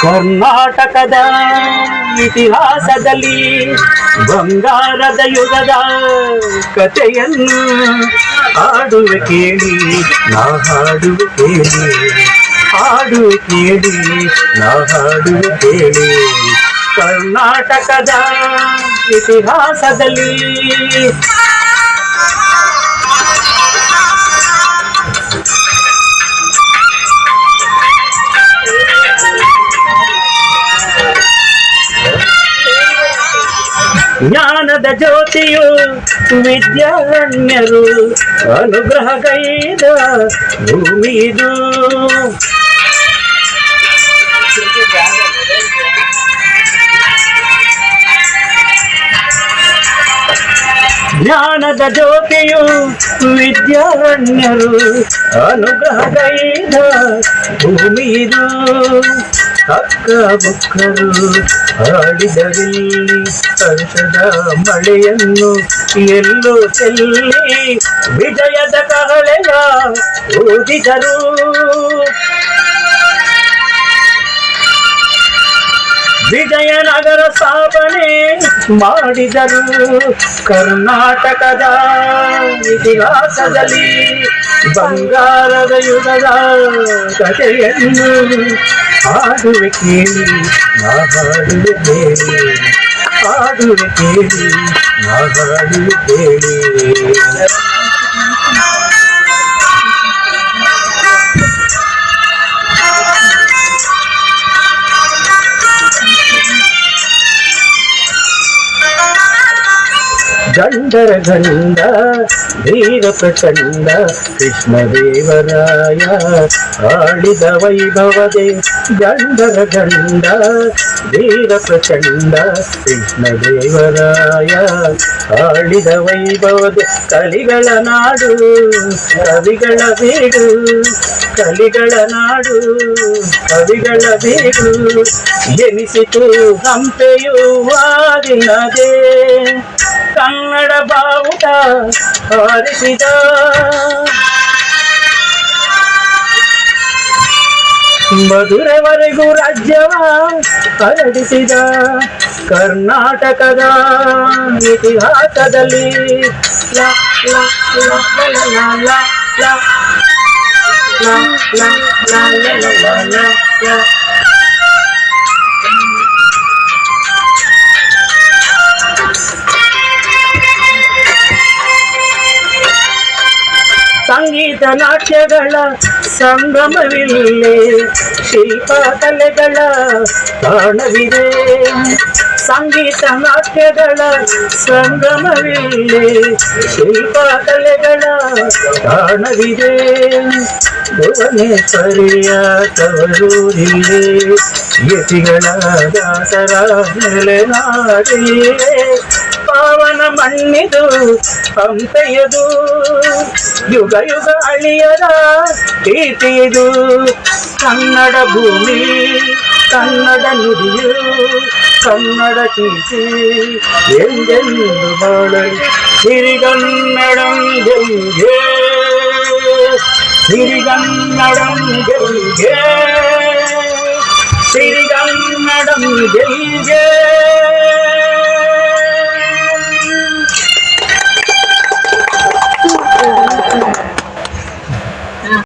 ಕರ್ನಾಟಕದ ಇತಿಹಾಸದಲ್ಲಿ ಬಂಗಾರದ ಯುಗದ ಕಥೆಯನ್ನು ಹಾಡುವೆ ಕೇಳಿ, ನಾ ಹಾಡುವೆ ಕೇಳಿ, ಹಾಡುವೆ ಕೇಳಿ, ನಾ ಹಾಡುವೆ ಕೇಳಿ. ಕರ್ನಾಟಕದ ಇತಿಹಾಸದಲ್ಲಿ ಜ್ಞಾನದ ಜ್ಯೋತಿಯು ವಿದ್ಯಾರಣ್ಯರು ಅನುಗ್ರಹಗೈದ ಭೂಮಿದು. ಜ್ಞಾನದ ಜ್ಯೋತಿಯು ವಿದ್ಯಾರಣ್ಯರು ಅನುಗ್ರಹಗೈದ ಭೂಮಿದು. ಅಕ್ಕ ಬುಕ್ಕರು ಹಾಡಿದರಿಲ್ಲಿ ಹರ್ಷದ ಮಳೆಯನ್ನು ಎಲ್ಲೋ ಚೆಲ್ಲಿ ವಿಜಯದ ಕಹಳೆಯ ಊದಿದರು. ವಿಜಯನಗರ ಸ್ಥಾಪನೆ ಮಾಡಿದರು. ಕರ್ನಾಟಕದ ಇತಿಹಾಸದಲ್ಲಿ ಬಂಗಾರದ ಯುಗದ ಕಥೆಯನ್ನು ಹಾಡುವೆ ಕೇಳಿ, ನಾ ಹಾಡುವೆ ಕೇಳಿ, ಹಾಡುವೆ ಕೇಳಿ, ನಾ ಹಾಡುವೆ ಕೇಳಿ. ಗಂಡರ ಗಂಡ ವೀರ ಪ್ರಚಂಡ ಕೃಷ್ಣದೇವರಾಯ ಆಳಿದ ವೈಭವದೆ. ಗಂಡರ ಗಂಡ ವೀರ ಪ್ರಚಂಡ ಕೃಷ್ಣದೇವರಾಯ ಆಳಿದ ವೈಭವದೆ. ಕಲಿಗಳ ನಾಡು ಕವಿಗಳ ಬೀಡು, ಕಲಿಗಳ ನಾಡು ಕವಿಗಳ ಬೀಡು ಎನಿಸಿತು ಹಂಪೆಯು ಆಗಿನದೇ. ಕನ್ನಡ ಬಾವುಟ ಹಾರಿಸಿದ ಮಧುರವರೆಗೂ ರಾಜ್ಯವ ಹರಡಿಸಿದ. ಕರ್ನಾಟಕದ ಇತಿಹಾಸದಲ್ಲಿ ಲಾ ಲಾ ಲಾ ಲಾ ಲಾ ಲಾ ಲಾ ಲಾ ಲಾ ಲಾ ಲಾ ಲಾ ಲಾ. ಸಂಗೀತ ನಾಟ್ಯಗಳ ಸಂಗಮವಿಲ್ಲೇ, ಶಿಲ್ಪ ಕಲೆಗಳ ತಾಣವಿದೆ. ಸಂಗೀತ ನಾಟ್ಯಗಳ ಸಂಗಮವಿಲ್ಲೇ, ಶಿಲ್ಪ ಕಲೆಗಳ ತಾಣವಿದೆ. ಭುವನೇಶ್ವರಿಯ ತವರೂರಿಲ್ಲೇ, ಯತಿಗಳ ದಾಸರ ನೆಲೆನಾಡಿಯೇ. ಪಾವನ ಮಣ್ಣಿದು ಹಂಪೆಯದು, ಯುಗ ಯುಗ ಅಳಿಯದ ಕೀರ್ತಿಯದು. ಕನ್ನಡ ಭೂಮಿ ಕನ್ನಡ ನುಡಿಯು ಕನ್ನಡ ಕೀರ್ತಿ ಎಂದೆಂದು ಬಾಳಲಿ. ಸಿರಿಗನ್ನಡಂ ಗೆಲ್ಗೆ, ಸಿರಿಗನ್ನಡಂ ಗೆಲ್ಗೆ, ಸಿರಿಗನ್ನಡಂ ಗೆಲ್ಗೆ.